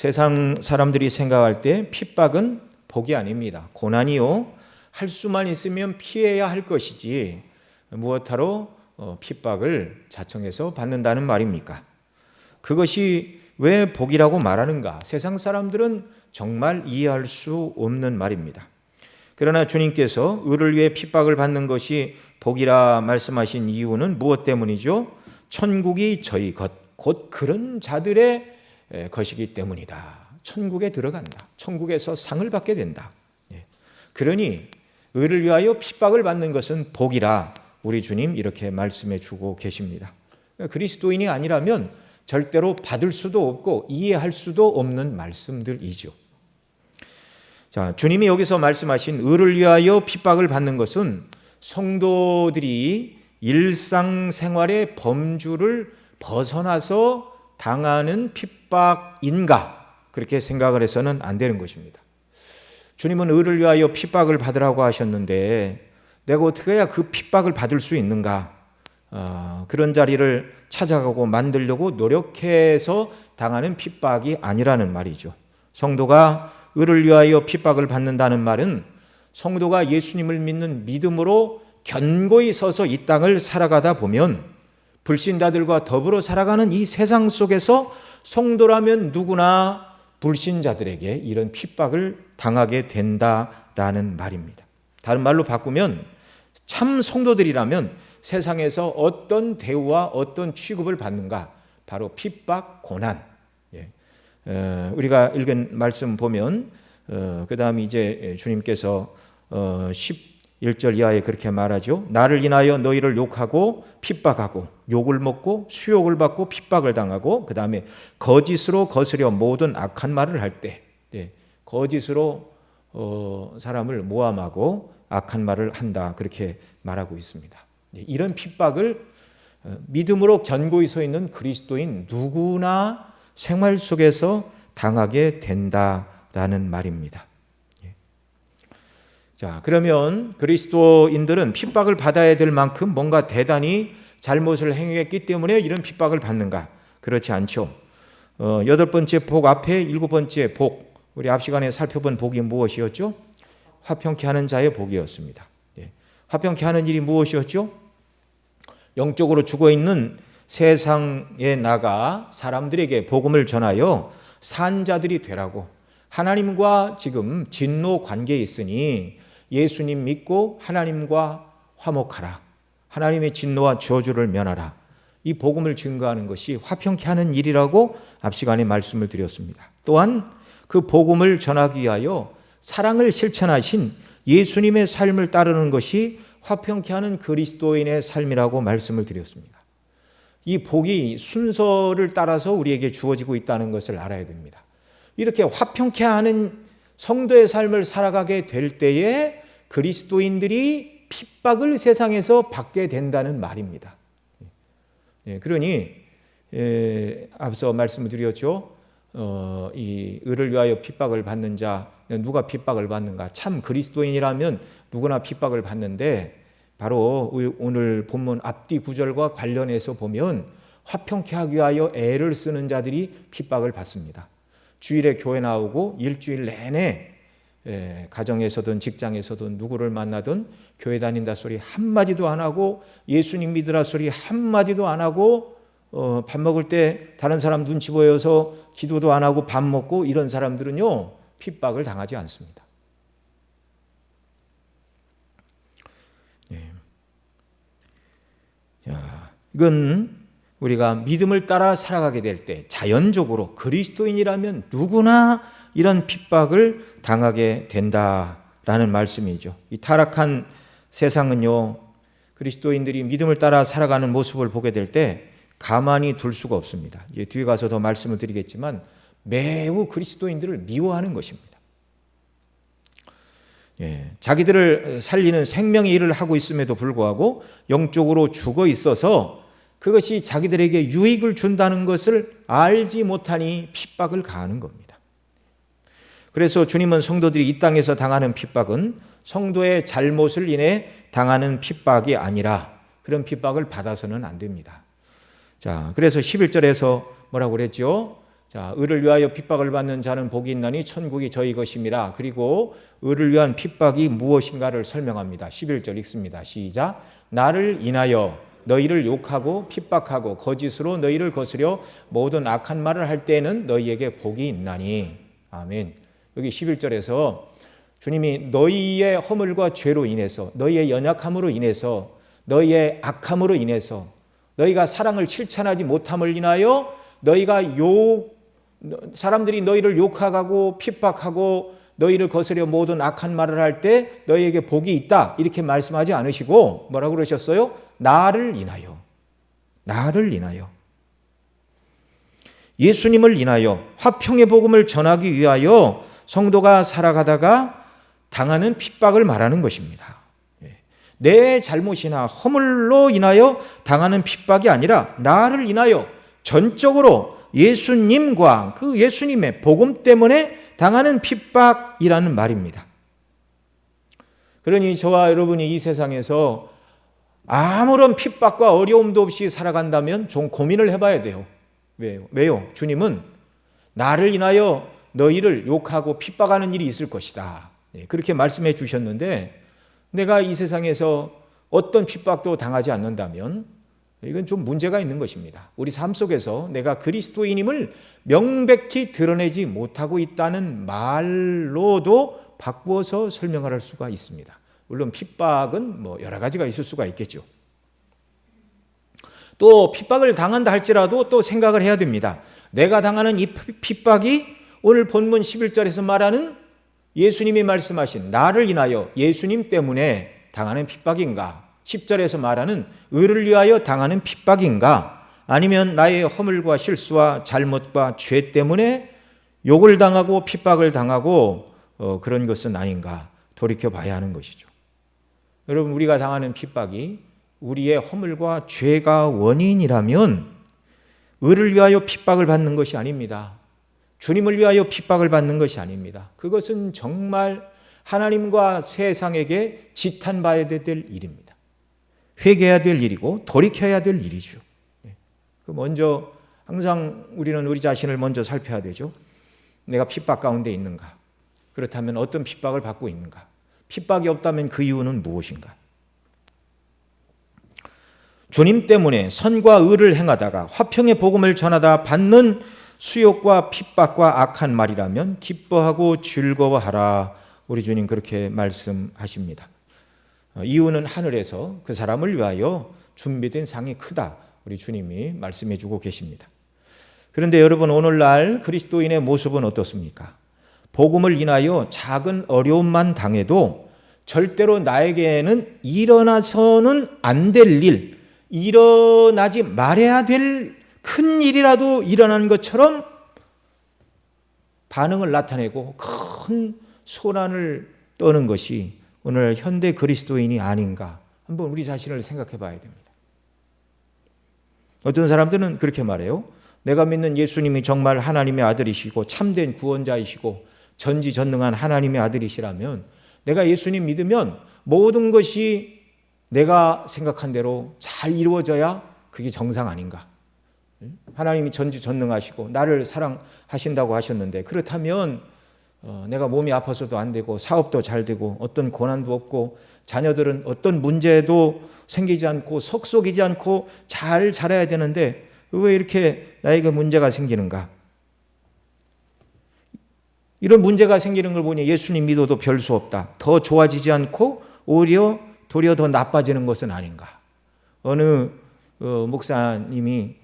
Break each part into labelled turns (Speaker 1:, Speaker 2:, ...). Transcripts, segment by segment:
Speaker 1: 세상 사람들이 생각할 때 핍박은 복이 아닙니다. 고난이요. 할 수만 있으면 피해야 할 것이지 무엇하러 핍박을 자청해서 받는다는 말입니까? 그것이 왜 복이라고 말하는가? 세상 사람들은 정말 이해할 수 없는 말입니다. 그러나 주님께서 의를 위해 핍박을 받는 것이 복이라 말씀하신 이유는 무엇 때문이죠? 천국이 저희 것, 곧 그런 자들의 것이기 때문이다. 천국에 들어간다. 천국에서 상을 받게 된다. 그러니 의를 위하여 핍박을 받는 것은 복이라 우리 주님 이렇게 말씀해 주고 계십니다. 그리스도인이 아니라면 절대로 받을 수도 없고 이해할 수도 없는 말씀들이죠. 자, 주님이 여기서 말씀하신 의를 위하여 핍박을 받는 것은 성도들이 일상생활의 범주를 벗어나서 당하는 핍박인가? 그렇게 생각을 해서는 안 되는 것입니다. 주님은 의를 위하여 핍박을 받으라고 하셨는데 내가 어떻게 해야 그 핍박을 받을 수 있는가? 그런 자리를 찾아가고 만들려고 노력해서 당하는 핍박이 아니라는 말이죠. 성도가 의를 위하여 핍박을 받는다는 말은 성도가 예수님을 믿는 믿음으로 견고히 서서 이 땅을 살아가다 보면 불신자들과 더불어 살아가는 이 세상 속에서 성도라면 누구나 불신자들에게 이런 핍박을 당하게 된다라는 말입니다. 다른 말로 바꾸면 참 성도들이라면 세상에서 어떤 대우와 어떤 취급을 받는가? 바로 핍박, 고난. 우리가 읽은 말씀 보면 그 다음에 이제 주님께서 11절 이하에 그렇게 말하죠. 나를 인하여 너희를 욕하고 핍박하고 욕을 먹고 수욕을 받고 핍박을 당하고 그 다음에 거짓으로 거스려 모든 악한 말을 할 때 거짓으로 사람을 모함하고 악한 말을 한다 그렇게 말하고 있습니다. 이런 핍박을 믿음으로 견고히 서 있는 그리스도인 누구나 생활 속에서 당하게 된다라는 말입니다. 자, 그러면 그리스도인들은 핍박을 받아야 될 만큼 뭔가 대단히 잘못을 행했기 때문에 이런 핍박을 받는가? 그렇지 않죠. 8번째 복 앞에 7번째 복, 우리 앞 시간에 살펴본 복이 무엇이었죠? 화평케 하는 자의 복이었습니다. 화평케 하는 일이 무엇이었죠? 영적으로 죽어있는 세상에 나가 사람들에게 복음을 전하여 산 자들이 되라고, 하나님과 지금 진노 관계에 있으니 예수님 믿고 하나님과 화목하라, 하나님의 진노와 저주를 면하라, 이 복음을 증거하는 것이 화평케 하는 일이라고 앞 시간에 말씀을 드렸습니다. 또한 그 복음을 전하기 위하여 사랑을 실천하신 예수님의 삶을 따르는 것이 화평케 하는 그리스도인의 삶이라고 말씀을 드렸습니다. 이 복이 순서를 따라서 우리에게 주어지고 있다는 것을 알아야 됩니다. 이렇게 화평케 하는 성도의 삶을 살아가게 될 때에 그리스도인들이 핍박을 세상에서 받게 된다는 말입니다. 그러니 앞서 말씀을 드렸죠. 이 의를 위하여 핍박을 받는 자, 누가 핍박을 받는가? 참 그리스도인이라면 누구나 핍박을 받는데 바로 오늘 본문 앞뒤 구절과 관련해서 보면 화평케 하기 위하여 애를 쓰는 자들이 핍박을 받습니다. 주일에 교회 나오고 일주일 내내 가정에서든 직장에서든 누구를 만나든 교회 다닌다 소리 한마디도 안 하고 예수님 믿으라 소리 한마디도 안 하고 밥 먹을 때 다른 사람 눈치 보여서 기도도 안 하고 밥 먹고 이런 사람들은요 핍박을 당하지 않습니다. 자, 이건 우리가 믿음을 따라 살아가게 될 때 자연적으로 그리스도인이라면 누구나 이런 핍박을 당하게 된다라는 말씀이죠. 이 타락한 세상은요 그리스도인들이 믿음을 따라 살아가는 모습을 보게 될 때 가만히 둘 수가 없습니다. 이제 뒤에 가서 더 말씀을 드리겠지만 매우 그리스도인들을 미워하는 것입니다. 자기들을 살리는 생명의 일을 하고 있음에도 불구하고 영적으로 죽어 있어서 그것이 자기들에게 유익을 준다는 것을 알지 못하니 핍박을 가하는 겁니다. 그래서 주님은 성도들이 이 땅에서 당하는 핍박은 성도의 잘못을 인해 당하는 핍박이 아니라 그런 핍박을 받아서는 안 됩니다. 자, 그래서 11절에서 뭐라고 그랬죠? 자, 의를 위하여 핍박을 받는 자는 복이 있나니 천국이 저희 것임이라. 그리고 의를 위한 핍박이 무엇인가를 설명합니다. 11절 읽습니다. 시작. 나를 인하여 너희를 욕하고 핍박하고 거짓으로 너희를 거스려 모든 악한 말을 할 때에는 너희에게 복이 있나니. 아멘. 여기 11절에서 주님이 너희의 허물과 죄로 인해서, 너희의 연약함으로 인해서, 너희의 악함으로 인해서, 너희가 사랑을 실천하지 못함을 인하여 너희가 사람들이 너희를 욕하고 핍박하고 너희를 거스려 모든 악한 말을 할 때 너희에게 복이 있다, 이렇게 말씀하지 않으시고 뭐라고 그러셨어요? 나를 인하여, 나를 인하여, 예수님을 인하여 화평의 복음을 전하기 위하여 성도가 살아가다가 당하는 핍박을 말하는 것입니다. 내 잘못이나 허물로 인하여 당하는 핍박이 아니라 나를 인하여 전적으로 예수님과 그 예수님의 복음 때문에 당하는 핍박이라는 말입니다. 그러니 저와 여러분이 이 세상에서 아무런 핍박과 어려움도 없이 살아간다면 좀 고민을 해봐야 돼요. 왜요? 주님은 나를 인하여 너희를 욕하고 핍박하는 일이 있을 것이다, 그렇게 말씀해 주셨는데, 내가 이 세상에서 어떤 핍박도 당하지 않는다면 이건 좀 문제가 있는 것입니다. 우리 삶 속에서 내가 그리스도인임을 명백히 드러내지 못하고 있다는 말로도 바꾸어서 설명을 할 수가 있습니다. 물론 핍박은 여러 가지가 있을 수가 있겠죠. 또 핍박을 당한다 할지라도 또 생각을 해야 됩니다. 내가 당하는 이 핍박이 오늘 본문 11절에서 말하는 예수님이 말씀하신 나를 인하여 예수님 때문에 당하는 핍박인가? 10절에서 말하는 의를 위하여 당하는 핍박인가? 아니면 나의 허물과 실수와 잘못과 죄 때문에 욕을 당하고 핍박을 당하고 그런 것은 아닌가? 돌이켜봐야 하는 것이죠. 여러분, 우리가 당하는 핍박이 우리의 허물과 죄가 원인이라면 의를 위하여 핍박을 받는 것이 아닙니다. 주님을 위하여 핍박을 받는 것이 아닙니다. 그것은 정말 하나님과 세상에게 지탄받아야 될 일입니다. 회개해야 될 일이고 돌이켜야 될 일이죠. 먼저 항상 우리는 우리 자신을 먼저 살펴야 되죠. 내가 핍박 가운데 있는가? 그렇다면 어떤 핍박을 받고 있는가? 핍박이 없다면 그 이유는 무엇인가? 주님 때문에 선과 의를 행하다가 화평의 복음을 전하다 받는 수욕과 핍박과 악한 말이라면 기뻐하고 즐거워하라. 우리 주님 그렇게 말씀하십니다. 이유는 하늘에서 그 사람을 위하여 준비된 상이 크다, 우리 주님이 말씀해 주고 계십니다. 그런데 여러분, 오늘날 그리스도인의 모습은 어떻습니까? 복음을 인하여 작은 어려움만 당해도 절대로 나에게는 일어나서는 안 될 일, 일어나지 말아야 될 큰 일이라도 일어난 것처럼 반응을 나타내고 큰 소란을 떠는 것이 오늘 현대 그리스도인이 아닌가, 한번 우리 자신을 생각해 봐야 됩니다. 어떤 사람들은 그렇게 말해요. 내가 믿는 예수님이 정말 하나님의 아들이시고 참된 구원자이시고 전지전능한 하나님의 아들이시라면 내가 예수님 믿으면 모든 것이 내가 생각한 대로 잘 이루어져야 그게 정상 아닌가. 하나님이 전지전능하시고 나를 사랑하신다고 하셨는데, 그렇다면 내가 몸이 아파서도 안 되고 사업도 잘 되고 어떤 고난도 없고 자녀들은 어떤 문제도 생기지 않고 속속이지 않고 잘 자라야 되는데 왜 이렇게 나에게 문제가 생기는가? 이런 문제가 생기는 걸 보니 예수님 믿어도 별 수 없다, 더 좋아지지 않고 오히려 도리어 더 나빠지는 것은 아닌가. 어느 목사님이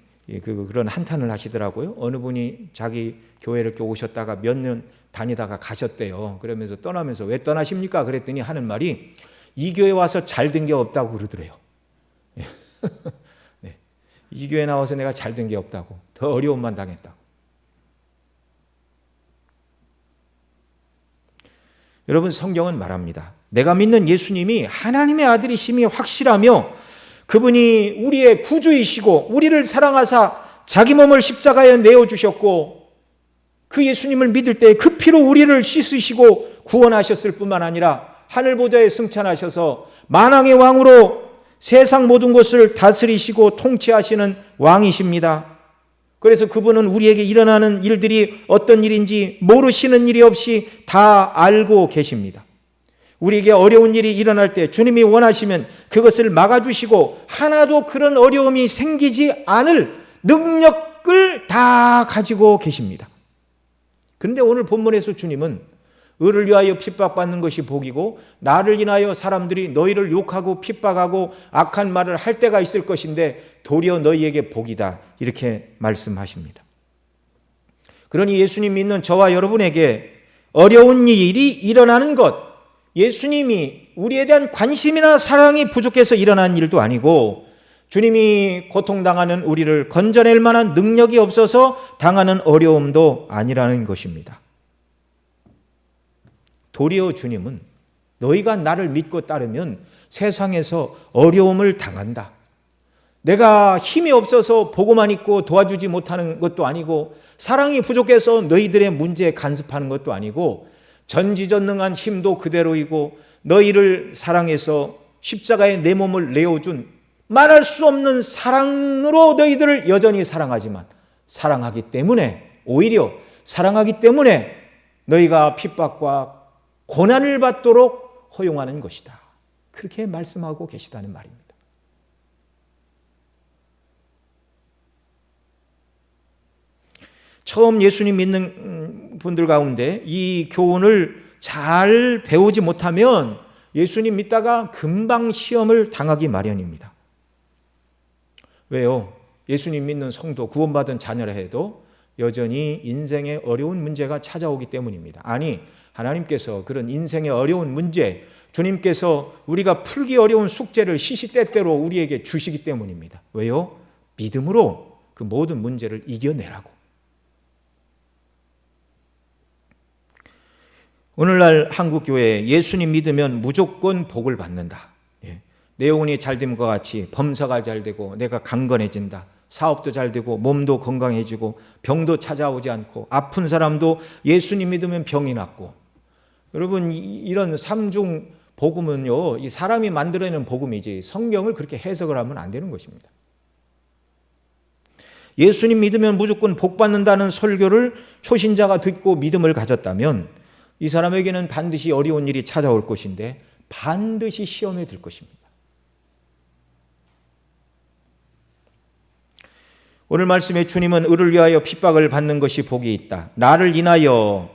Speaker 1: 그런 한탄을 하시더라고요. 어느 분이 자기 교회를 이렇게 오셨다가 몇 년 다니다가 가셨대요. 그러면서 떠나면서 왜 떠나십니까? 그랬더니 하는 말이 이 교회 와서 잘 된 게 없다고 그러더래요. 네. 이 교회 나와서 내가 잘 된 게 없다고, 더 어려움만 당했다고. 여러분, 성경은 말합니다. 내가 믿는 예수님이 하나님의 아들이심이 확실하며 그분이 우리의 구주이시고 우리를 사랑하사 자기 몸을 십자가에 내어주셨고 그 예수님을 믿을 때 그 피로 우리를 씻으시고 구원하셨을 뿐만 아니라 하늘보좌에 승천하셔서 만왕의 왕으로 세상 모든 것을 다스리시고 통치하시는 왕이십니다. 그래서 그분은 우리에게 일어나는 일들이 어떤 일인지 모르시는 일이 없이 다 알고 계십니다. 우리에게 어려운 일이 일어날 때 주님이 원하시면 그것을 막아주시고 하나도 그런 어려움이 생기지 않을 능력을 다 가지고 계십니다. 그런데 오늘 본문에서 주님은 의를 위하여 핍박받는 것이 복이고 나를 인하여 사람들이 너희를 욕하고 핍박하고 악한 말을 할 때가 있을 것인데 도리어 너희에게 복이다, 이렇게 말씀하십니다. 그러니 예수님 믿는 저와 여러분에게 어려운 일이 일어나는 것, 예수님이 우리에 대한 관심이나 사랑이 부족해서 일어난 일도 아니고 주님이 고통당하는 우리를 건져낼 만한 능력이 없어서 당하는 어려움도 아니라는 것입니다. 도리어 주님은 너희가 나를 믿고 따르면 세상에서 어려움을 당한다. 내가 힘이 없어서 보고만 있고 도와주지 못하는 것도 아니고 사랑이 부족해서 너희들의 문제에 간섭하는 것도 아니고 전지전능한 힘도 그대로이고 너희를 사랑해서 십자가에 내 몸을 내어준 말할 수 없는 사랑으로 너희들을 여전히 사랑하지만 사랑하기 때문에 오히려 사랑하기 때문에 너희가 핍박과 고난을 받도록 허용하는 것이다. 그렇게 말씀하고 계시다는 말입니다. 처음 예수님 믿는 분들 가운데 이 교훈을 잘 배우지 못하면 예수님 믿다가 금방 시험을 당하기 마련입니다. 왜요? 예수님 믿는 성도, 구원받은 자녀라 해도 여전히 인생에 어려운 문제가 찾아오기 때문입니다. 아니, 하나님께서 그런 인생의 어려운 문제, 주님께서 우리가 풀기 어려운 숙제를 시시때때로 우리에게 주시기 때문입니다. 왜요? 믿음으로 그 모든 문제를 이겨내라고. 오늘날 한국교회에 예수님 믿으면 무조건 복을 받는다. 내 영혼이 잘 됨과 같이 범사가 잘 되고 내가 강건해진다. 사업도 잘 되고 몸도 건강해지고 병도 찾아오지 않고 아픈 사람도 예수님 믿으면 병이 낫고. 여러분, 이런 삼중 복음은요, 이 사람이 만들어내는 복음이지 성경을 그렇게 해석을 하면 안 되는 것입니다. 예수님 믿으면 무조건 복 받는다는 설교를 초신자가 듣고 믿음을 가졌다면 이 사람에게는 반드시 어려운 일이 찾아올 것인데 반드시 시험에 들 것입니다. 오늘 말씀에 주님은 의를 위하여 핍박을 받는 것이 복이 있다. 나를 인하여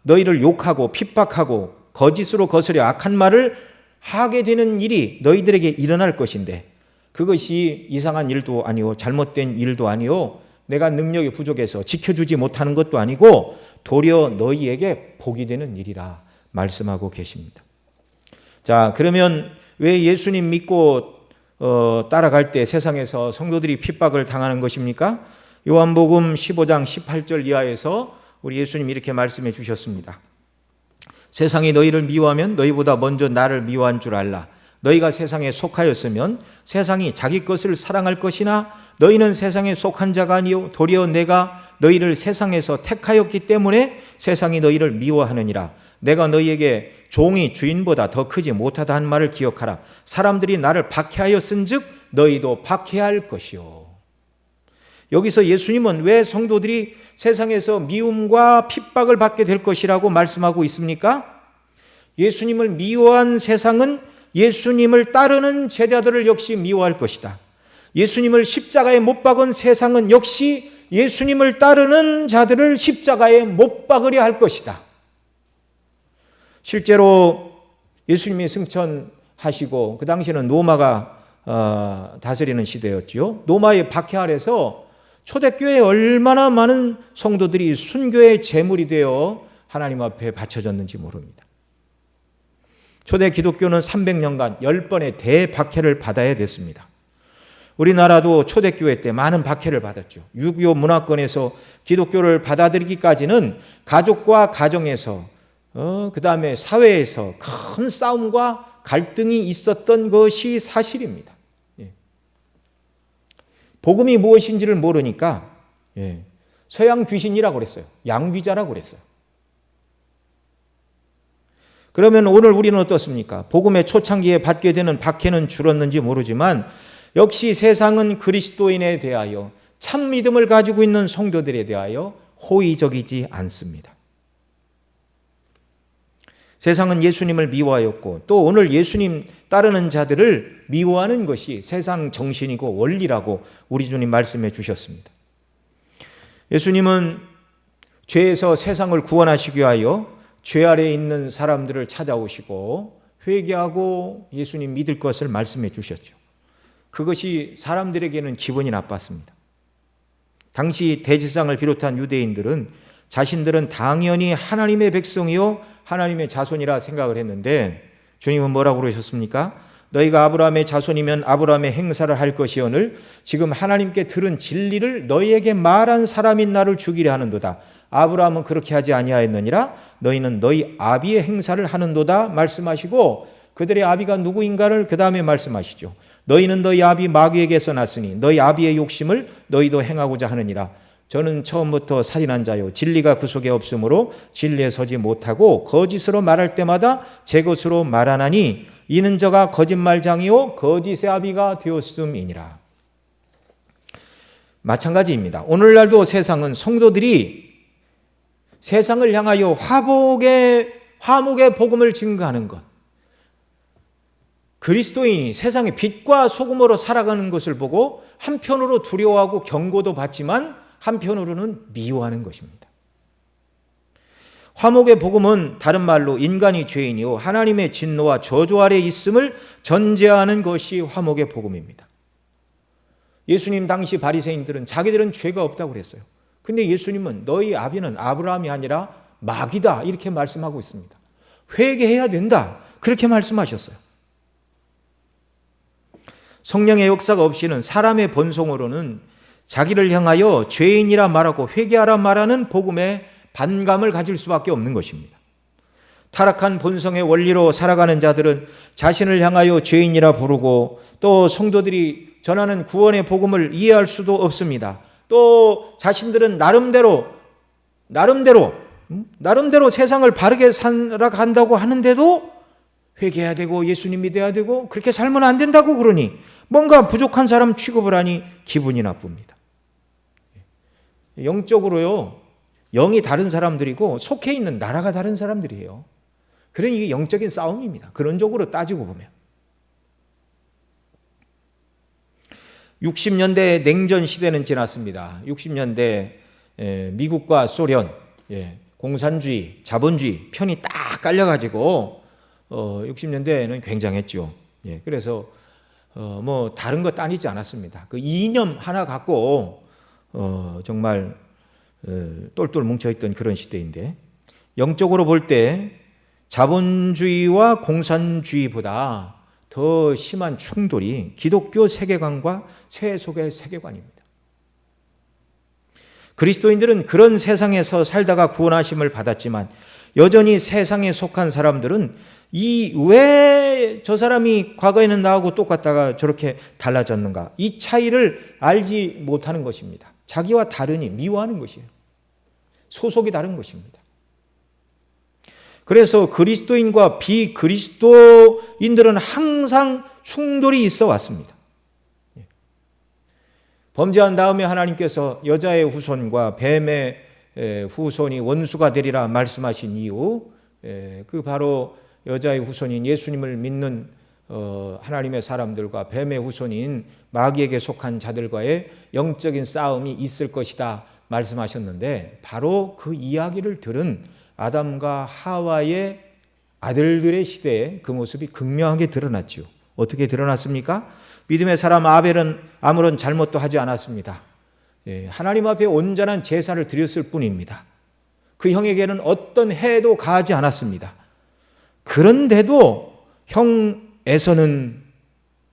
Speaker 1: 너희를 욕하고 핍박하고 거짓으로 거스려 악한 말을 하게 되는 일이 너희들에게 일어날 것인데 그것이 이상한 일도 아니요 잘못된 일도 아니요 내가 능력이 부족해서 지켜주지 못하는 것도 아니고 도리어 너희에게 복이 되는 일이라 말씀하고 계십니다. 자, 그러면 왜 예수님 믿고 따라갈 때 세상에서 성도들이 핍박을 당하는 것입니까? 요한복음 15장 18절 이하에서 우리 예수님이 이렇게 말씀해 주셨습니다. 세상이 너희를 미워하면 너희보다 먼저 나를 미워한 줄 알라. 너희가 세상에 속하였으면 세상이 자기 것을 사랑할 것이나 너희는 세상에 속한 자가 아니요 도리어 내가 너희를 세상에서 택하였기 때문에 세상이 너희를 미워하느니라. 내가 너희에게 종이 주인보다 더 크지 못하다 한 말을 기억하라. 사람들이 나를 박해하였은즉 너희도 박해할 것이요. 여기서 예수님은 왜 성도들이 세상에서 미움과 핍박을 받게 될 것이라고 말씀하고 있습니까? 예수님을 미워한 세상은 예수님을 따르는 제자들을 역시 미워할 것이다. 예수님을 십자가에 못 박은 세상은 역시 예수님을 따르는 자들을 십자가에 못 박으려 할 것이다. 실제로 예수님이 승천하시고 그 당시에는 로마가 다스리는 시대였지요. 로마의 박해 아래서 초대교회에 얼마나 많은 성도들이 순교의 제물이 되어 하나님 앞에 바쳐졌는지 모릅니다. 초대 기독교는 300년간 10번의 대박해를 받아야 됐습니다. 우리나라도 초대교회 때 많은 박해를 받았죠. 6.25 문화권에서 기독교를 받아들이기까지는 가족과 가정에서 그 다음에 사회에서 큰 싸움과 갈등이 있었던 것이 사실입니다. 복음이 무엇인지를 모르니까 서양 귀신이라고 그랬어요. 양귀자라고 그랬어요. 그러면 오늘 우리는 어떻습니까? 복음의 초창기에 받게 되는 박해는 줄었는지 모르지만 역시 세상은 그리스도인에 대하여 참 믿음을 가지고 있는 성도들에 대하여 호의적이지 않습니다. 세상은 예수님을 미워하였고 또 오늘 예수님 따르는 자들을 미워하는 것이 세상 정신이고 원리라고 우리 주님 말씀해 주셨습니다. 예수님은 죄에서 세상을 구원하시기 위하여 죄 아래에 있는 사람들을 찾아오시고 회개하고 예수님 믿을 것을 말씀해 주셨죠. 그것이 사람들에게는 기분이 나빴습니다. 당시 대제사장을 비롯한 유대인들은 자신들은 당연히 하나님의 백성이요 하나님의 자손이라 생각을 했는데 주님은 뭐라고 그러셨습니까? 너희가 아브라함의 자손이면 아브라함의 행사를 할 것이오늘 지금 하나님께 들은 진리를 너희에게 말한 사람인 나를 죽이려 하는도다. 아브라함은 그렇게 하지 아니하였느니라. 너희는 너희 아비의 행사를 하는도다 말씀하시고 그들의 아비가 누구인가를 그 다음에 말씀하시죠. 너희는 너희 아비 마귀에게서 났으니 너희 아비의 욕심을 너희도 행하고자 하느니라. 저는 처음부터 살인한 자요 진리가 그 속에 없으므로 진리에 서지 못하고 거짓으로 말할 때마다 제 것으로 말하나니 이는 저가 거짓말장이요 거짓의 아비가 되었음이니라. 마찬가지입니다. 오늘날도 세상은 성도들이 세상을 향하여 화목의 복음을 증거하는 것, 그리스도인이 세상의 빛과 소금으로 살아가는 것을 보고 한편으로 두려워하고 경고도 받지만 한편으로는 미워하는 것입니다. 화목의 복음은 다른 말로 인간이 죄인이요 하나님의 진노와 저주 아래 있음을 전제하는 것이 화목의 복음입니다. 예수님 당시 바리새인들은 자기들은 죄가 없다고 그랬어요. 근데 예수님은 너희 아비는 아브라함이 아니라 마귀다 이렇게 말씀하고 있습니다. 회개해야 된다 그렇게 말씀하셨어요. 성령의 역사가 없이는 사람의 본성으로는 자기를 향하여 죄인이라 말하고 회개하라 말하는 복음에 반감을 가질 수밖에 없는 것입니다. 타락한 본성의 원리로 살아가는 자들은 자신을 향하여 죄인이라 부르고 또 성도들이 전하는 구원의 복음을 이해할 수도 없습니다. 또 자신들은 나름대로 세상을 바르게 살아간다고 하는데도 회개해야 되고 예수님 믿어야 되고 그렇게 살면 안 된다고 그러니 뭔가 부족한 사람 취급을 하니 기분이 나쁩니다. 영적으로요, 영이 다른 사람들이고 속해 있는 나라가 다른 사람들이에요. 그러니 이게 영적인 싸움입니다. 그런적으로 따지고 보면. 60년대 냉전 시대는 지났습니다. 60년대 미국과 소련, 공산주의, 자본주의 편이 딱 깔려가지고 60년대에는 굉장했죠. 그래서 뭐 다른 것 따지지 않았습니다. 그 이념 하나 갖고 정말 똘똘 뭉쳐있던 그런 시대인데 영적으로 볼 때 자본주의와 공산주의보다 더 심한 충돌이 기독교 세계관과 세속의 세계관입니다. 그리스도인들은 그런 세상에서 살다가 구원하심을 받았지만 여전히 세상에 속한 사람들은 왜 저 사람이 과거에는 나하고 똑같다가 저렇게 달라졌는가 이 차이를 알지 못하는 것입니다. 자기와 다르니 미워하는 것이에요. 소속이 다른 것입니다. 그래서 그리스도인과 비그리스도인들은 항상 충돌이 있어 왔습니다. 범죄한 다음에 하나님께서 여자의 후손과 뱀의 후손이 원수가 되리라 말씀하신 이유, 그 바로 여자의 후손인 예수님을 믿는 하나님의 사람들과 뱀의 후손인 마귀에게 속한 자들과의 영적인 싸움이 있을 것이다 말씀하셨는데 바로 그 이야기를 들은 아담과 하와의 아들들의 시대에 그 모습이 극명하게 드러났죠. 어떻게 드러났습니까? 믿음의 사람 아벨은 아무런 잘못도 하지 않았습니다. 하나님 앞에 온전한 제사를 드렸을 뿐입니다. 그 형에게는 어떤 해도 가하지 않았습니다. 그런데도 형 에서는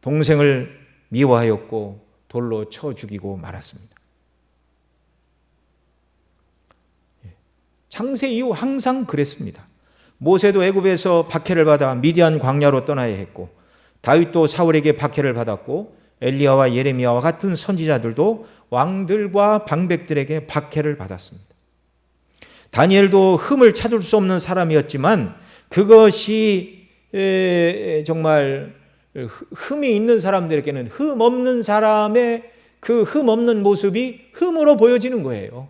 Speaker 1: 동생을 미워하였고 돌로 쳐 죽이고 말았습니다. 창세 이후 항상 그랬습니다. 모세도 애굽에서 박해를 받아 미디안 광야로 떠나야 했고 다윗도 사울에게 박해를 받았고 엘리야와 예레미야와 같은 선지자들도 왕들과 방백들에게 박해를 받았습니다. 다니엘도 흠을 찾을 수 없는 사람이었지만 그것이 정말 흠이 있는 사람들에게는 흠 없는 사람의 그 흠 없는 모습이 흠으로 보여지는 거예요.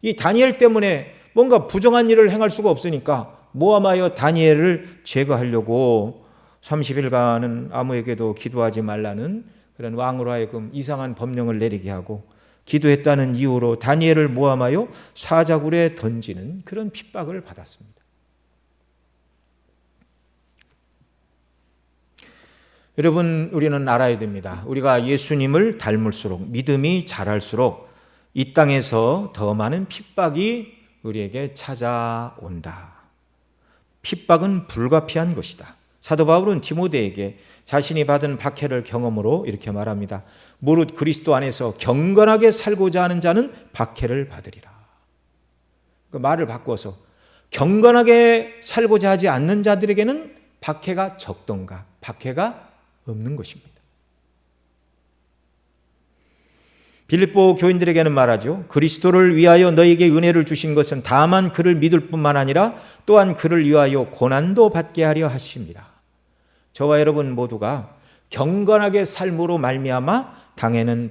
Speaker 1: 이 다니엘 때문에 뭔가 부정한 일을 행할 수가 없으니까 모함하여 다니엘을 제거하려고 30일간은 아무에게도 기도하지 말라는 그런 왕으로 하여금 이상한 법령을 내리게 하고 기도했다는 이유로 다니엘을 모함하여 사자굴에 던지는 그런 핍박을 받았습니다. 여러분, 우리는 알아야 됩니다. 우리가 예수님을 닮을수록, 믿음이 자랄수록 이 땅에서 더 많은 핍박이 우리에게 찾아온다. 핍박은 불가피한 것이다. 사도 바울은 디모데에게 자신이 받은 박해를 경험으로 이렇게 말합니다. 무릇 그리스도 안에서 경건하게 살고자 하는 자는 박해를 받으리라. 그 말을 바꿔서 경건하게 살고자 하지 않는 자들에게는 박해가 적던가 박해가 없는 것입니다. 빌립보 교인들에게는 말하죠. 그리스도를 위하여 너희에게 은혜를 주신 것은 다만 그를 믿을 뿐만 아니라 또한 그를 위하여 고난도 받게 하려 하십니다. 저와 여러분 모두가 경건하게 삶으로 말미암아 당하는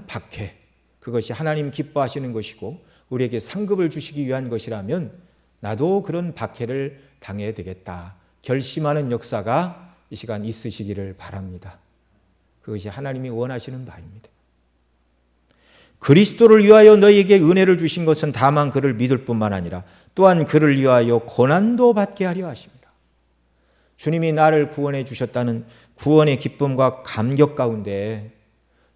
Speaker 1: 박해, 그것이 하나님 기뻐하시는 것이고 우리에게 상급을 주시기 위한 것이라면 나도 그런 박해를 당해야 되겠다 결심하는 역사가 이 시간 있으시기를 바랍니다. 그것이 하나님이 원하시는 바입니다. 그리스도를 위하여 너희에게 은혜를 주신 것은 다만 그를 믿을 뿐만 아니라 또한 그를 위하여 고난도 받게 하려 하십니다. 주님이 나를 구원해 주셨다는 구원의 기쁨과 감격 가운데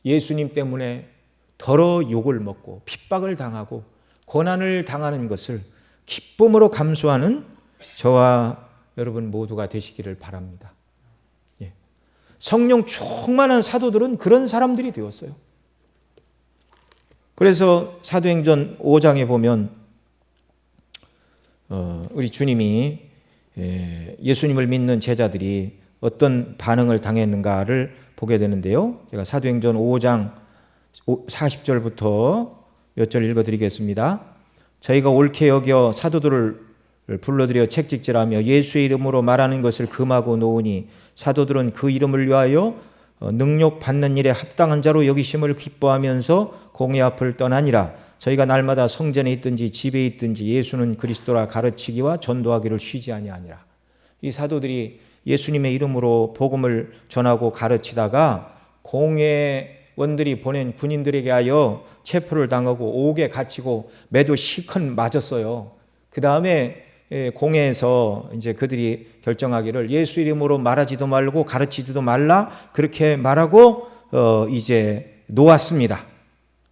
Speaker 1: 예수님 때문에 더러 욕을 먹고 핍박을 당하고 고난을 당하는 것을 기쁨으로 감수하는 저와 여러분 모두가 되시기를 바랍니다. 성령 충만한 사도들은 그런 사람들이 되었어요. 그래서 사도행전 5장에 보면 우리 주님이 예수님을 믿는 제자들이 어떤 반응을 당했는가를 보게 되는데요. 제가 사도행전 5장 40절부터 몇 절 읽어드리겠습니다. 저희가 옳게 여겨 사도들을 불러들여 책찍질하며 예수의 이름으로 말하는 것을 금하고 놓으니 사도들은 그 이름을 위하여 능력 받는 일에 합당한 자로 여기심을 기뻐하면서 공회 앞을 떠나니라. 저희가 날마다 성전에 있든지 집에 있든지 예수는 그리스도라 가르치기와 전도하기를 쉬지 아니하니라. 이 사도들이 예수님의 이름으로 복음을 전하고 가르치다가 공회원들이 보낸 군인들에게 하여 체포를 당하고 옥에 갇히고 매도 실컷 맞았어요. 그 다음에 공회에서 이제 그들이 결정하기를 예수 이름으로 말하지도 말고 가르치지도 말라 그렇게 말하고 이제 놓았습니다.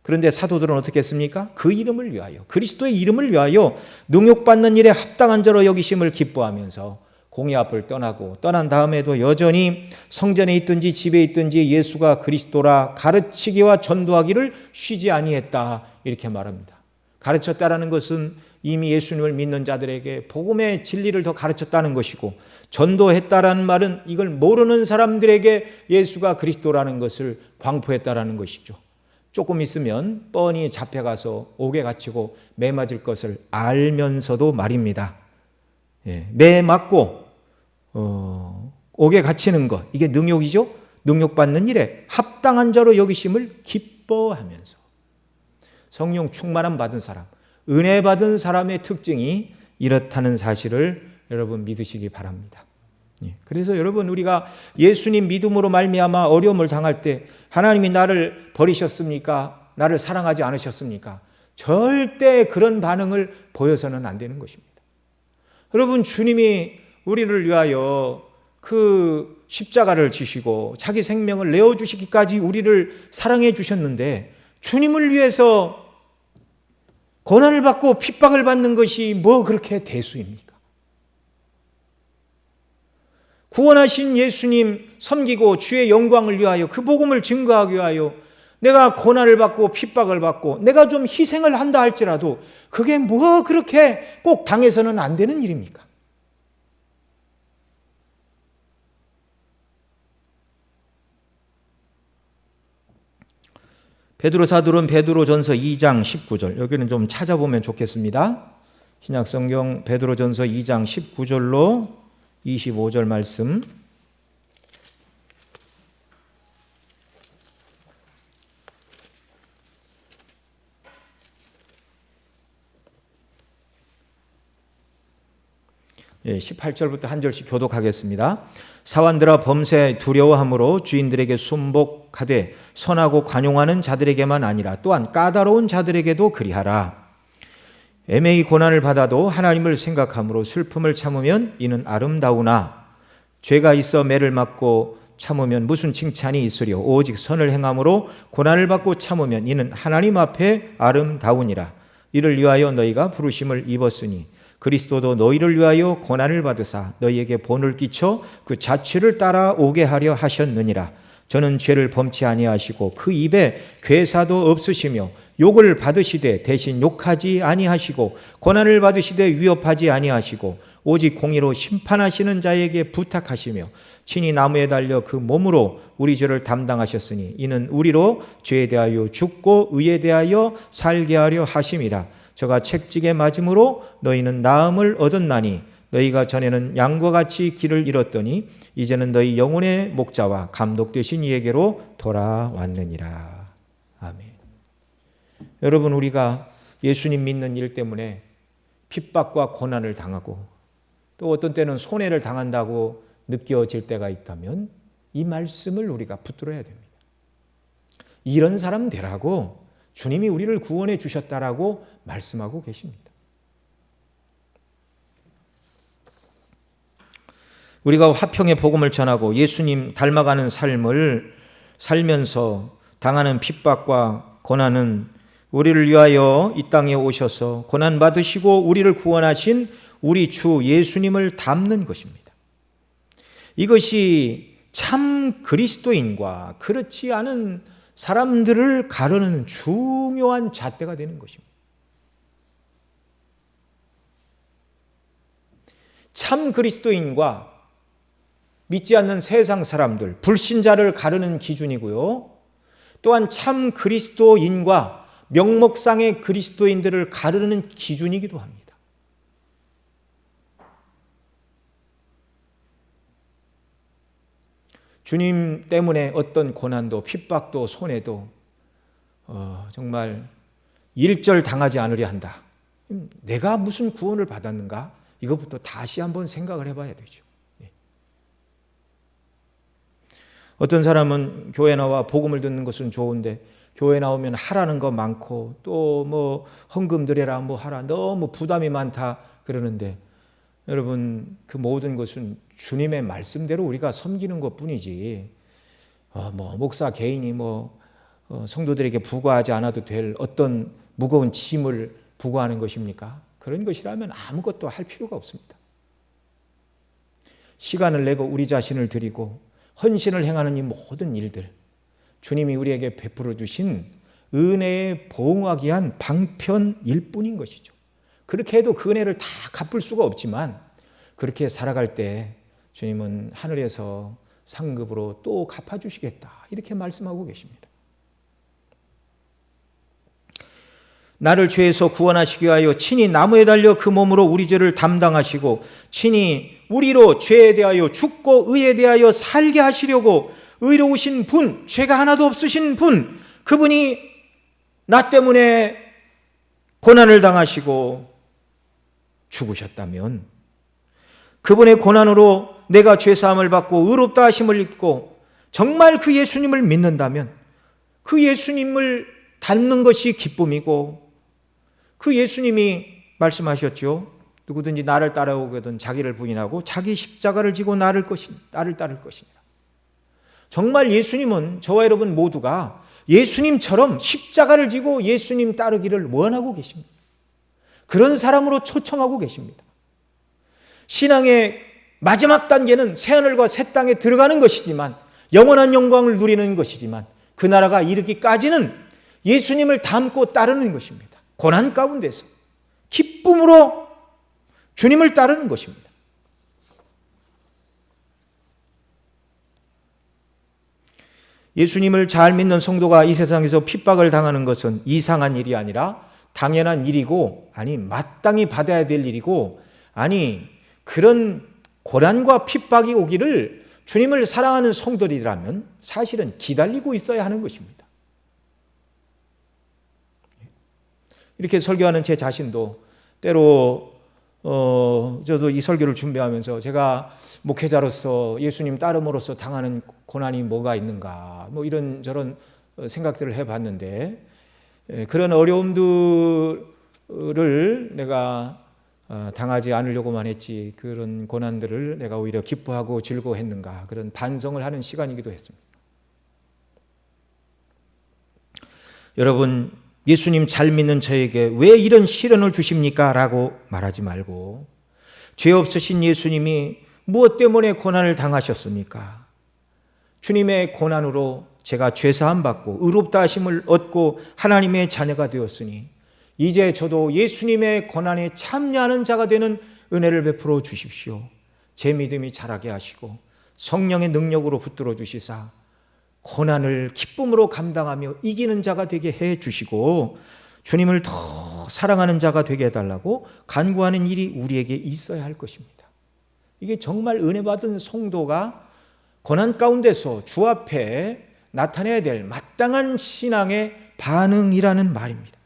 Speaker 1: 그런데 사도들은 어떻게 했습니까? 그 이름을 위하여, 그리스도의 이름을 위하여 능욕받는 일에 합당한 자로 여기심을 기뻐하면서 공회 앞을 떠나고 떠난 다음에도 여전히 성전에 있든지 집에 있든지 예수가 그리스도라 가르치기와 전도하기를 쉬지 아니했다 이렇게 말합니다. 가르쳤다라는 것은 이미 예수님을 믿는 자들에게 복음의 진리를 더 가르쳤다는 것이고, 전도했다라는 말은 이걸 모르는 사람들에게 예수가 그리스도라는 것을 광포했다라는 것이죠. 조금 있으면 뻔히 잡혀가서 옥에 갇히고 매 맞을 것을 알면서도 말입니다. 매 맞고 옥에 갇히는 것, 이게 능욕이죠. 능욕받는 일에 합당한 자로 여기심을 기뻐하면서. 성령 충만함 받은 사람, 은혜 받은 사람의 특징이 이렇다는 사실을 여러분 믿으시기 바랍니다. 그래서 여러분, 우리가 예수님 믿음으로 말미암아 어려움을 당할 때 하나님이 나를 버리셨습니까? 나를 사랑하지 않으셨습니까? 절대 그런 반응을 보여서는 안 되는 것입니다. 여러분, 주님이 우리를 위하여 그 십자가를 지시고 자기 생명을 내어주시기까지 우리를 사랑해 주셨는데, 주님을 위해서 고난을 받고 핍박을 받는 것이 뭐 그렇게 대수입니까? 구원하신 예수님 섬기고 주의 영광을 위하여, 그 복음을 증거하기 위하여 내가 고난을 받고 핍박을 받고 내가 좀 희생을 한다 할지라도 그게 뭐 그렇게 꼭 당해서는 안 되는 일입니까? 베드로 사도는 베드로전서 2장 19절, 여기는 좀 찾아보면 좋겠습니다. 신약성경 베드로전서 2장 19절로 25절 말씀, 18절부터 한 절씩 교독하겠습니다. 사환들아 범죄 두려워함으로 주인들에게 순복하되 선하고 관용하는 자들에게만 아니라 또한 까다로운 자들에게도 그리하라. 애매히 고난을 받아도 하나님을 생각함으로 슬픔을 참으면 이는 아름다우나 죄가 있어 매를 맞고 참으면 무슨 칭찬이 있으리요. 오직 선을 행함으로 고난을 받고 참으면 이는 하나님 앞에 아름다우니라. 이를 위하여 너희가 부르심을 입었으니 그리스도도 너희를 위하여 고난을 받으사 너희에게 본을 끼쳐 그 자취를 따라오게 하려 하셨느니라. 저는 죄를 범치 아니하시고 그 입에 괴사도 없으시며 욕을 받으시되 대신 욕하지 아니하시고 고난을 받으시되 위협하지 아니하시고 오직 공의로 심판하시는 자에게 부탁하시며 친히 나무에 달려 그 몸으로 우리 죄를 담당하셨으니 이는 우리로 죄에 대하여 죽고 의에 대하여 살게 하려 하심이라. 저가 채찍에 맞음으로 너희는 나음을 얻었나니 너희가 전에는 양과 같이 길을 잃었더니 이제는 너희 영혼의 목자와 감독 되신 이에게로 돌아왔느니라. 아멘. 여러분, 우리가 예수님 믿는 일 때문에 핍박과 고난을 당하고 또 어떤 때는 손해를 당한다고 느껴질 때가 있다면 이 말씀을 우리가 붙들어야 됩니다. 이런 사람 되라고 주님이 우리를 구원해 주셨다라고 말씀하고 계십니다. 우리가 화평의 복음을 전하고 예수님 닮아가는 삶을 살면서 당하는 핍박과 고난은 우리를 위하여 이 땅에 오셔서 고난 받으시고 우리를 구원하신 우리 주 예수님을 닮는 것입니다. 이것이 참 그리스도인과 그렇지 않은 사람들을 가르는 중요한 잣대가 되는 것입니다. 참 그리스도인과 믿지 않는 세상 사람들, 불신자를 가르는 기준이고요. 또한 참 그리스도인과 명목상의 그리스도인들을 가르는 기준이기도 합니다. 주님 때문에 어떤 고난도 핍박도 손해도 정말 일절 당하지 않으려 한다. 내가 무슨 구원을 받았는가? 이것부터 다시 한번 생각을 해봐야 되죠. 어떤 사람은 교회 나와 복음을 듣는 것은 좋은데 교회 나오면 하라는 거 많고 또 뭐 헌금 드려라 뭐 하라 너무 부담이 많다 그러는데 여러분 그 모든 것은 주님의 말씀대로 우리가 섬기는 것뿐이지 뭐 목사 개인이 성도들에게 부과하지 않아도 될 어떤 무거운 짐을 부과하는 것입니까? 그런 것이라면 아무것도 할 필요가 없습니다. 시간을 내고 우리 자신을 드리고 헌신을 행하는 이 모든 일들 주님이 우리에게 베풀어 주신 은혜에 봉하기 위한 방편일 뿐인 것이죠. 그렇게 해도 그 은혜를 다 갚을 수가 없지만 그렇게 살아갈 때 주님은 하늘에서 상급으로 또 갚아주시겠다 이렇게 말씀하고 계십니다. 나를 죄에서 구원하시기 위하여 친히 나무에 달려 그 몸으로 우리 죄를 담당하시고 친히 우리로 죄에 대하여 죽고 의에 대하여 살게 하시려고 의로우신 분, 죄가 하나도 없으신 분, 그분이 나 때문에 고난을 당하시고 죽으셨다면 그분의 고난으로 내가 죄사함을 받고 의롭다 하심을 입고 정말 그 예수님을 믿는다면 그 예수님을 닮는 것이 기쁨이고 그 예수님이 말씀하셨죠. 누구든지 나를 따라오거든 자기를 부인하고 자기 십자가를 지고 나를 따를 것이니라. 정말 예수님은 저와 여러분 모두가 예수님처럼 십자가를 지고 예수님 따르기를 원하고 계십니다. 그런 사람으로 초청하고 계십니다. 신앙의 마지막 단계는 새하늘과 새 땅에 들어가는 것이지만 영원한 영광을 누리는 것이지만 그 나라가 이르기까지는 예수님을 닮고 따르는 것입니다. 고난 가운데서 기쁨으로 주님을 따르는 것입니다. 예수님을 잘 믿는 성도가 이 세상에서 핍박을 당하는 것은 이상한 일이 아니라 당연한 일이고 마땅히 받아야 될 일이고 그런 고난과 핍박이 오기를 주님을 사랑하는 성도들이라면 사실은 기다리고 있어야 하는 것입니다. 이렇게 설교하는 제 자신도 때로 저도 이 설교를 준비하면서 제가 목회자로서 예수님 따름으로서 당하는 고난이 뭐가 있는가, 뭐 이런 저런 생각들을 해봤는데, 그런 어려움들을 내가 당하지 않으려고만 했지 그런 고난들을 내가 오히려 기뻐하고 즐거워했는가, 그런 반성을 하는 시간이기도 했습니다. 여러분, 예수님 잘 믿는 저에게 왜 이런 시련을 주십니까? 라고 말하지 말고, 죄 없으신 예수님이 무엇 때문에 고난을 당하셨습니까? 주님의 고난으로 제가 죄사함 받고 의롭다 하심을 얻고 하나님의 자녀가 되었으니 이제 저도 예수님의 고난에 참여하는 자가 되는 은혜를 베풀어 주십시오. 제 믿음이 자라게 하시고 성령의 능력으로 붙들어 주시사 고난을 기쁨으로 감당하며 이기는 자가 되게 해 주시고 주님을 더 사랑하는 자가 되게 해달라고 간구하는 일이 우리에게 있어야 할 것입니다. 이게 정말 은혜 받은 성도가 고난 가운데서 주 앞에 나타내야 될 마땅한 신앙의 반응이라는 말입니다.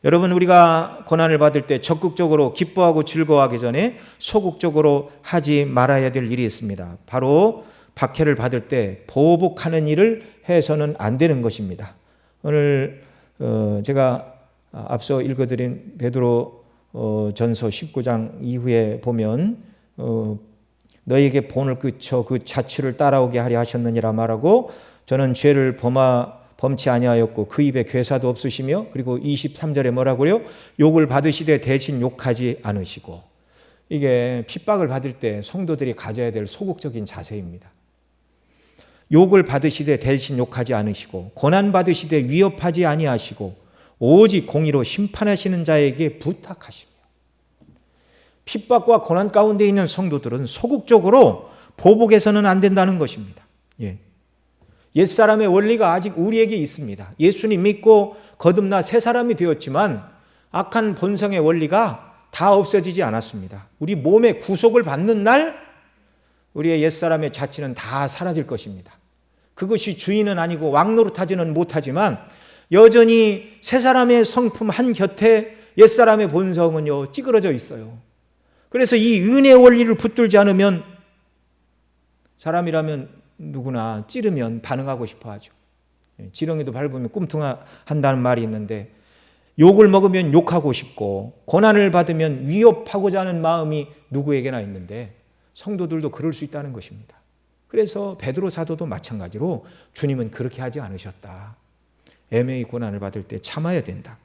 Speaker 1: 여러분, 우리가 고난을 받을 때 적극적으로 기뻐하고 즐거워하기 전에 소극적으로 하지 말아야 될 일이 있습니다. 바로 박해를 받을 때 보복하는 일을 해서는 안 되는 것입니다. 오늘 제가 앞서 읽어드린 베드로 전서 19장 이후에 보면 너에게 본을 그쳐 그 자취를 따라오게 하려 하셨느니라 말하고 저는 죄를 범치 아니하였고 그 입에 괴사도 없으시며, 그리고 23절에 뭐라고요? 욕을 받으시되 대신 욕하지 않으시고. 이게 핍박을 받을 때 성도들이 가져야 될 소극적인 자세입니다. 욕을 받으시되 대신 욕하지 않으시고 고난 받으시되 위협하지 아니하시고 오직 공의로 심판하시는 자에게 부탁하시며. 핍박과 고난 가운데 있는 성도들은 소극적으로 보복해서는 안 된다는 것입니다. 옛사람의 원리가 아직 우리에게 있습니다. 예수님 믿고 거듭나 새 사람이 되었지만 악한 본성의 원리가 다 없어지지 않았습니다. 우리 몸의 구속을 받는 날 우리의 옛사람의 자취는 다 사라질 것입니다. 그것이 주인은 아니고 왕노릇하지는 못하지만 여전히 새 사람의 성품 한 곁에 옛사람의 본성은요 찌그러져 있어요. 그래서 이 은혜의 원리를 붙들지 않으면 사람이라면 누구나 찌르면 반응하고 싶어 하죠. 지렁이도 밟으면 꿈틀한다는 말이 있는데, 욕을 먹으면 욕하고 싶고 고난을 받으면 위협하고자 하는 마음이 누구에게나 있는데 성도들도 그럴 수 있다는 것입니다. 그래서 베드로 사도도 마찬가지로 주님은 그렇게 하지 않으셨다. 애매히 고난을 받을 때 참아야 된다.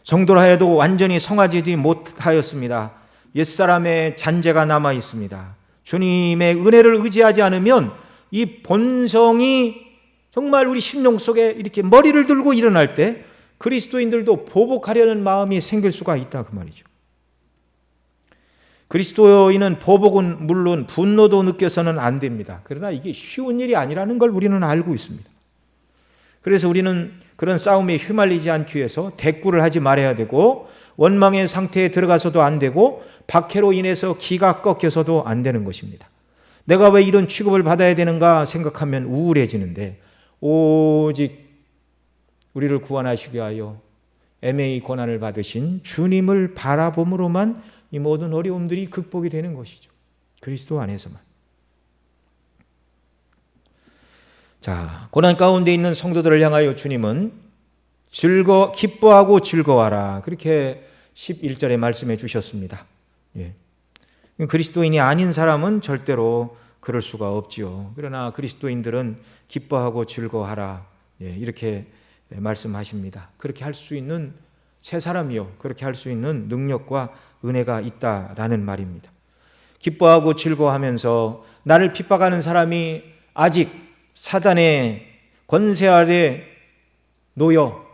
Speaker 1: 성도라 해도 완전히 성하지 못하였습니다. 옛사람의 잔재가 남아 있습니다. 주님의 은혜를 의지하지 않으면 이 본성이 정말 우리 심령 속에 이렇게 머리를 들고 일어날 때 그리스도인들도 보복하려는 마음이 생길 수가 있다 그 말이죠. 그리스도인은 보복은 물론 분노도 느껴서는 안 됩니다. 그러나 이게 쉬운 일이 아니라는 걸 우리는 알고 있습니다. 그래서 우리는 그런 싸움에 휘말리지 않기 위해서 대꾸를 하지 말아야 되고 원망의 상태에 들어가서도 안 되고 박해로 인해서 기가 꺾여서도 안 되는 것입니다. 내가 왜 이런 취급을 받아야 되는가 생각하면 우울해지는데 오직 우리를 구원하시기 위하여 애매히 고난을 받으신 주님을 바라봄으로만 이 모든 어려움들이 극복이 되는 것이죠. 그리스도 안에서만. 자, 고난 가운데 있는 성도들을 향하여 주님은 기뻐하고 즐거워하라. 그렇게 11절에 말씀해 주셨습니다. 그리스도인이 아닌 사람은 절대로 그럴 수가 없지요. 그러나 그리스도인들은 기뻐하고 즐거워하라. 이렇게 말씀하십니다. 그렇게 할 수 있는 새 사람이요. 그렇게 할 수 있는 능력과 은혜가 있다라는 말입니다. 기뻐하고 즐거워하면서 나를 핍박하는 사람이 아직 사단의 권세 아래 놓여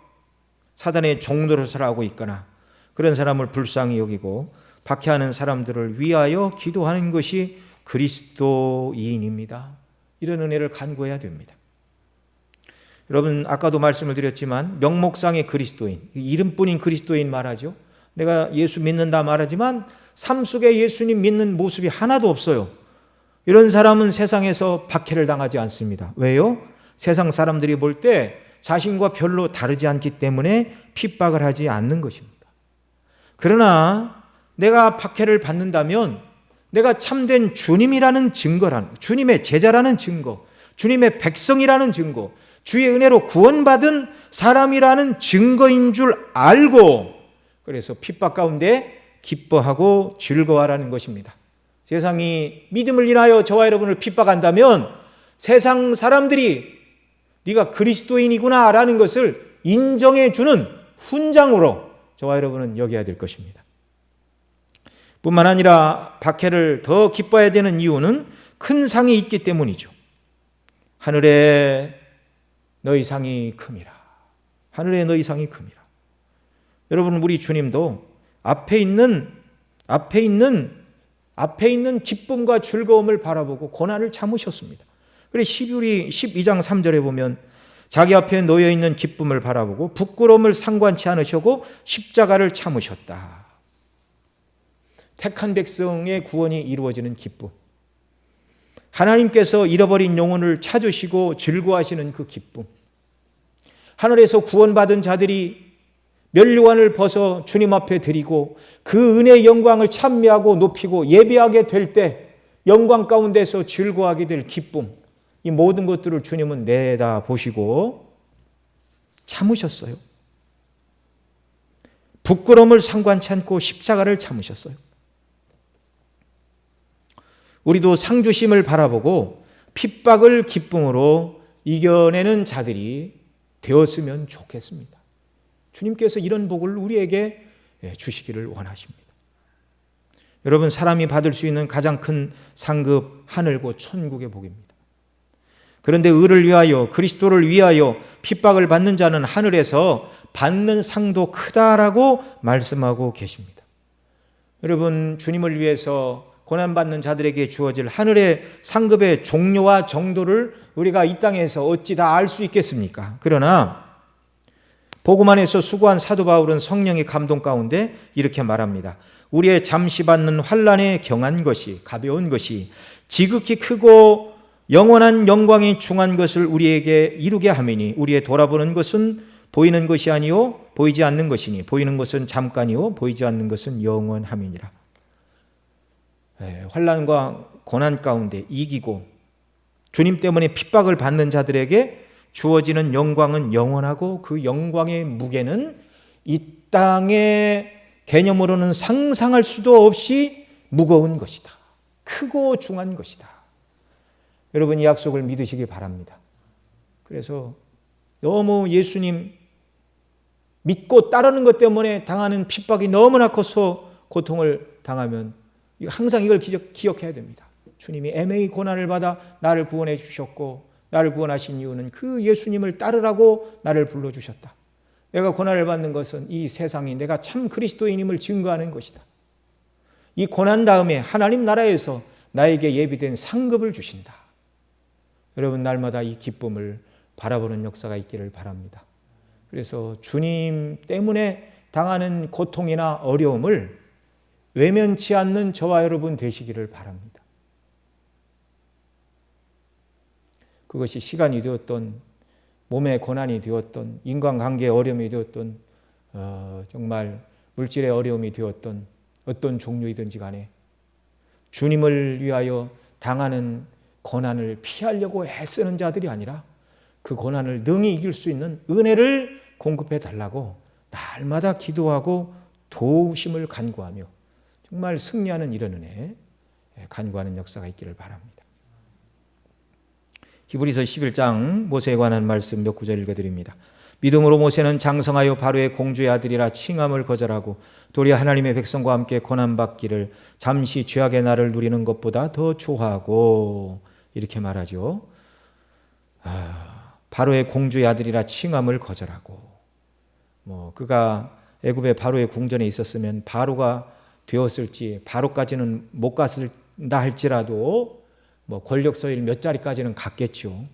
Speaker 1: 사단의 종노릇을 하고 있거나 그런 사람을 불쌍히 여기고 박해하는 사람들을 위하여 기도하는 것이 그리스도인입니다. 이런 은혜를 간구해야 됩니다. 여러분, 아까도 말씀을 드렸지만 명목상의 그리스도인, 이름뿐인 그리스도인 말하죠. 내가 예수 믿는다 말하지만 삶 속에 예수님 믿는 모습이 하나도 없어요. 이런 사람은 세상에서 박해를 당하지 않습니다. 왜요? 세상 사람들이 볼 때 자신과 별로 다르지 않기 때문에 핍박을 하지 않는 것입니다. 그러나 내가 박해를 받는다면 내가 참된 주님이라는 증거라는, 주님의 제자라는 증거, 주님의 백성이라는 증거, 주의 은혜로 구원받은 사람이라는 증거인 줄 알고, 그래서 핍박 가운데 기뻐하고 즐거워하라는 것입니다. 세상이 믿음을 인하여 저와 여러분을 핍박한다면 세상 사람들이 네가 그리스도인이구나 라는 것을 인정해 주는 훈장으로 저와 여러분은 여겨야 될 것입니다. 뿐만 아니라 박해를 더 기뻐해야 되는 이유는 큰 상이 있기 때문이죠. 하늘에 너희 상이 큼이라. 하늘에 너희 상이 큼이라. 여러분, 우리 주님도 앞에 있는 기쁨과 즐거움을 바라보고 고난을 참으셨습니다. 그래서 12장 3절에 보면 자기 앞에 놓여 있는 기쁨을 바라보고 부끄러움을 상관치 않으시고 십자가를 참으셨다. 택한 백성의 구원이 이루어지는 기쁨, 하나님께서 잃어버린 영혼을 찾으시고 즐거워하시는 그 기쁨, 하늘에서 구원받은 자들이 면류관을 벗어 주님 앞에 드리고 그 은혜의 영광을 찬미하고 높이고 예배하게 될 때 영광 가운데서 즐거워하게 될 기쁨, 이 모든 것들을 주님은 내다보시고 참으셨어요. 부끄러움을 상관치 않고 십자가를 참으셨어요. 우리도 상주심을 바라보고 핍박을 기쁨으로 이겨내는 자들이 되었으면 좋겠습니다. 주님께서 이런 복을 우리에게 주시기를 원하십니다. 여러분, 사람이 받을 수 있는 가장 큰 상급 하늘고 천국의 복입니다. 그런데 의를 위하여, 그리스도를 위하여 핍박을 받는 자는 하늘에서 받는 상도 크다라고 말씀하고 계십니다. 여러분, 주님을 위해서 고난받는 자들에게 주어질 하늘의 상급의 종류와 정도를 우리가 이 땅에서 어찌 다 알 수 있겠습니까? 그러나 복음 안에서 수고한 사도 바울은 성령의 감동 가운데 이렇게 말합니다. 우리의 잠시 받는 환난에 경한 것이, 가벼운 것이 지극히 크고 영원한 영광이 중한 것을 우리에게 이루게 하매니 우리의 돌아보는 것은 보이는 것이 아니요 보이지 않는 것이니 보이는 것은 잠깐이요 보이지 않는 것은 영원함이니라. 환난과 고난 가운데 이기고 주님 때문에 핍박을 받는 자들에게 주어지는 영광은 영원하고 그 영광의 무게는 이 땅의 개념으로는 상상할 수도 없이 무거운 것이다. 크고 중한 것이다. 여러분, 이 약속을 믿으시기 바랍니다. 그래서 너무 예수님 믿고 따르는 것 때문에 당하는 핍박이 너무나 커서 고통을 당하면 항상 이걸 기억해야 됩니다. 주님이 애매히 고난을 받아 나를 구원해 주셨고 나를 구원하신 이유는 그 예수님을 따르라고 나를 불러주셨다. 내가 고난을 받는 것은 이 세상이 내가 참 그리스도인임을 증거하는 것이다. 이 고난 다음에 하나님 나라에서 나에게 예비된 상급을 주신다. 여러분, 날마다 이 기쁨을 바라보는 역사가 있기를 바랍니다. 그래서 주님 때문에 당하는 고통이나 어려움을 외면치 않는 저와 여러분 되시기를 바랍니다. 그것이 시간이 되었던, 몸의 고난이 되었던, 인간관계의 어려움이 되었던, 정말 물질의 어려움이 되었던 어떤 종류이든지 간에 주님을 위하여 당하는 고난을 피하려고 애쓰는 자들이 아니라 그 고난을 능히 이길 수 있는 은혜를 공급해 달라고 날마다 기도하고 도우심을 간구하며 정말 승리하는 이런 은혜 간구하는 역사가 있기를 바랍니다. 히브리서 11장 모세에 관한 말씀 몇 구절 읽어드립니다. 믿음으로 모세는 장성하여 바로의 공주의 아들이라 칭함을 거절하고 도리어 하나님의 백성과 함께 고난받기를 잠시 죄악의 날을 누리는 것보다 더 좋아하고, 이렇게 말하죠. 바로의 공주의 아들이라 칭함을 거절하고, 그가 애굽의 바로의 궁전에 있었으면 바로가 되었을지, 바로까지는 못 갔다 할지라도 권력서열 몇 자리까지는 갔겠죠.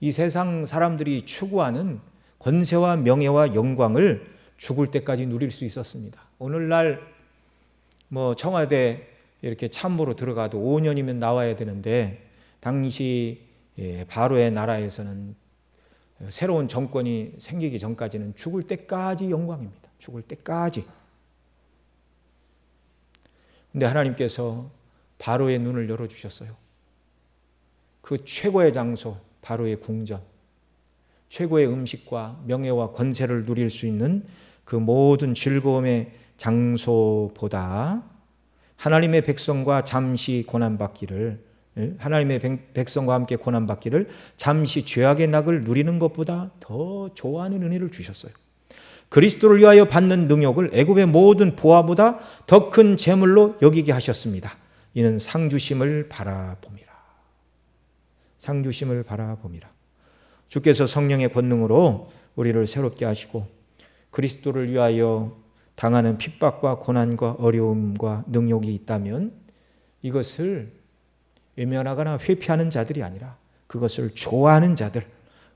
Speaker 1: 이 세상 사람들이 추구하는 권세와 명예와 영광을 죽을 때까지 누릴 수 있었습니다. 오늘날 청와대 이렇게 참모로 들어가도 5년이면 나와야 되는데 당시 바로의 나라에서는 새로운 정권이 생기기 전까지는 죽을 때까지 영광입니다. 죽을 때까지. 근데 하나님께서 바로의 눈을 열어주셨어요. 그 최고의 장소, 바로의 궁전, 최고의 음식과 명예와 권세를 누릴 수 있는 그 모든 즐거움의 장소보다 하나님의 백성과 잠시 고난받기를, 하나님의 백성과 함께 고난받기를 잠시 죄악의 낙을 누리는 것보다 더 좋아하는 은혜를 주셨어요. 그리스도를 위하여 받는 능욕을 애굽의 모든 보화보다 더 큰 재물로 여기게 하셨습니다. 이는 상주심을 바라봄이라. 상주심을 바라봄이라. 주께서 성령의 권능으로 우리를 새롭게 하시고 그리스도를 위하여 당하는 핍박과 고난과 어려움과 능욕이 있다면 이것을 외면하거나 회피하는 자들이 아니라 그것을 좋아하는 자들,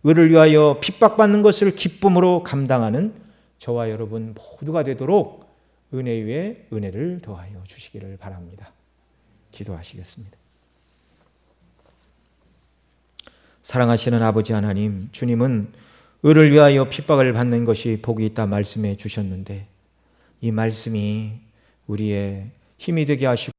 Speaker 1: 의를 위하여 핍박받는 것을 기쁨으로 감당하는 저와 여러분 모두가 되도록 은혜 위에 은혜를 더하여 주시기를 바랍니다. 기도하시겠습니다. 사랑하시는 아버지 하나님, 주님은 의를 위하여 핍박을 받는 것이 복이 있다 말씀해 주셨는데 이 말씀이 우리의 힘이 되게 하시고